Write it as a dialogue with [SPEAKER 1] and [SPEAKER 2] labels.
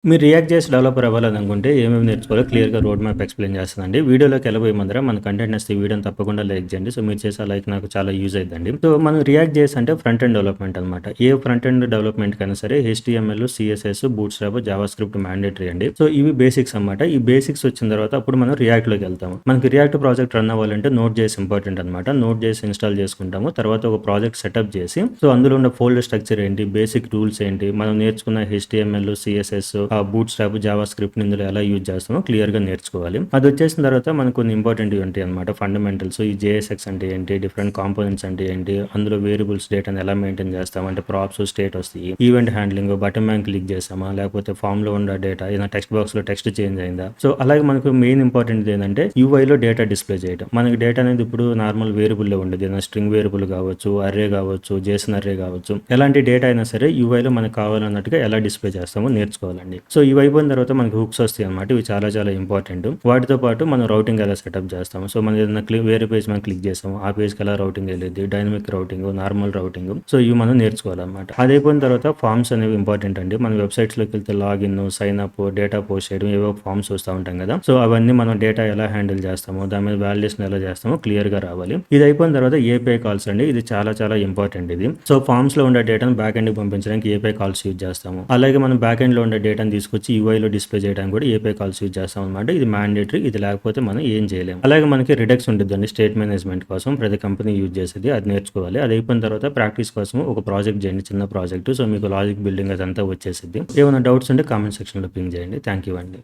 [SPEAKER 1] మీరు రియాక్ట్ చేసి డెవలపర్ అవ్వాలనుకుంటే ఏమేమి నేర్చుకోవాలో క్లియర్‌గా రోడ్ మ్యాప్ ఎక్స్‌ప్లెయిన్ చేస్తానండి. వీడియోలోకి ఎళ్ళబోయే ముందర మన కంటెంట్ నచ్చితే ఈ వీడియోని తప్పకుండా లైక్ చేయండి. సో, మీరు చేసే లైక్ నాకు చాలా యూజ్ అయిద్దండి. సో, మనం రియాక్ట్ జేఎస్ అంటే ఫ్రంట్ ఎండ్ డెవలప్‌మెంట్ అనమాట. ఏ ఫ్రంట్ ఎండ్ డెవలప్‌మెంట్‌కైనా సరే HTML, CSS, bootstrap, JavaScript mandatory అండి. సో, ఇవి బేసిక్స్ అనమాట. ఈ బేసిక్స్ వచ్చిన తర్వాత అప్పుడు మనం రియాక్ట్‌లోకి ఎళ్తాము. మనకి రియాక్ట్ ప్రాజెక్ట్ రన్ అవ్వాలంటే నోడ్ జేఎస్ ఇంపార్టెంట్ అనమాట. నోడ్ జేఎస్ ఇన్‌స్టాల్ చేసుకుంటాము. తర్వాత ఒక ప్రాజెక్ట్ సెటప్ చేసి సో, అందులో ఉన్న ఫోల్డర్ స్ట్రక్చర్ ఏంటి, బేసిక్ రూల్స్ ఏంటి, మనం నేర్చుకున్న హెచ్‌టీఎంఎల్, సీఎస్ఎస్, బూట్‌స్ట్రాప్, జావా స్క్రిప్ట్‌ని ఇందులో ఎలా యూజ్ చేస్తామో క్లియర్‌గా నేర్చుకోవాలి. అదొచ్చేసిన తర్వాత మనకు కొన్ని ఇంపార్టెంట్‌వి ఉంటాయన్నమాట. ఫండమెంటల్స్ ఈ జేఎస్ఎక్స్ అంటే ఏంటి, డిఫరెంట్ కాంపోనెంట్స్ అంటే ఏంటి, అందులో వేరియబుల్స్ డేటాని ఎలా మెయింటైన్ చేస్తాం అంటే ప్రాప్స్, స్టేట్ వస్తాయి. Event handling, button bank click చేసామా, లేకపోతే ఫామ్‌లో ఉన్న డేటా ఏదైనా టెక్స్ట్ బాక్స్‌లో టెక్స్ట్ చేంజ్ అయిందా. సో, అలాగే మనకు మెయిన్ ఇంపార్టెంట్ ఏంటంటే యూఐలో డేటా డిస్ప్లే చేయడం. మనకి డేటా అనేది ఇప్పుడు నార్మల్ వేరియబుల్‌లో ఉండేది. ఏదైనా స్ట్రింగ్ వేరియబుల్ కావచ్చు, అర్రే కావచ్చు, జేసన్ అర్రే కావచ్చు. ఎలాంటి డేటా అయినా సరే యూఐలో మనకు కావాలన్నట్టుగా ఎలా డిస్ప్లే చేస్తామో నేర్చుకోవాలండి. సో, ఇవి అయిపోయిన తర్వాత మనకి హుక్స్ వస్తాయి అన్నమాట. ఇవి చాలా చాలా ఇంపార్టెంట్. వాటితో పాటు మనం రౌటింగ్ ఎలా సెటప్ చేస్తాము. సో, మనం ఏదైనా వేరే పేజ్ మనం క్లిక్ చేసాము. ఆ పేజ్‌కి ఎలా రౌటింగ్ వెళ్ళిద్ది, dynamic routing, normal routing. So, ఇవి మనం నేర్చుకోవాలన్నమాట. అది అయిపోయిన తర్వాత ఫార్మ్స్ అనేవి ఇంపార్టెంట్ అండి. మనం వెబ్‌సైట్స్‌లోకి వెళ్తే login, sign up, data post చేయడం ఏవో ఫార్మ్స్ వస్తా ఉంటాం కదా. సో, అవన్నీ మనం డేటా ఎలా హ్యాండిల్ చేస్తాము, దాని మీద వాలిడేషన్ ఎలా చేస్తామో క్లియర్‌గా రావాలి. ఇది అయిపోయిన తర్వాత ఏపీఐ కాల్స్ అండి. ఇది చాలా చాలా ఇంపార్టెంట్ ఇది. సో, ఫార్మ్స్‌లో ఉండే డేటాను బ్యాక్ ఎండ్‌కి పంపించడానికి ఏపీఐ కాల్స్ యూజ్ చేస్తాము. అలాగే మనం బ్యాక్ ఎండ్‌లో ఉండే డేటాను తీసుకొచ్చి యూఐలో డిస్ప్లే చేయడానికి కూడా ఏపీఐ కాల్స్ యూజ్ చేస్తాం అనమాట. ఇది మ్యాండేటరీ. ఇది లేకపోతే మనం ఏం చేయలేము. అలాగే మనకి రిడక్స్ ఉంటుందండి స్టేట్ మేనేజ్మెంట్ కోసం ప్రతి కంపెనీ యూజ్ చేసేది. అది నేర్చుకోవాలి. అది అయిపోయిన తర్వాత ప్రాక్టీస్ కోసం ఒక ప్రాజెక్ట్ చేయండి, చిన్న ప్రాజెక్ట్. సో, మీకు లాజిక్ బిల్డింగ్ అదంతా వచ్చేసిద్ది. ఏమైనా డౌట్స్ ఉంటే కామెంట్ సెక్షన్‌లో పింగ్ చేయండి. థాంక్ యూ అండి.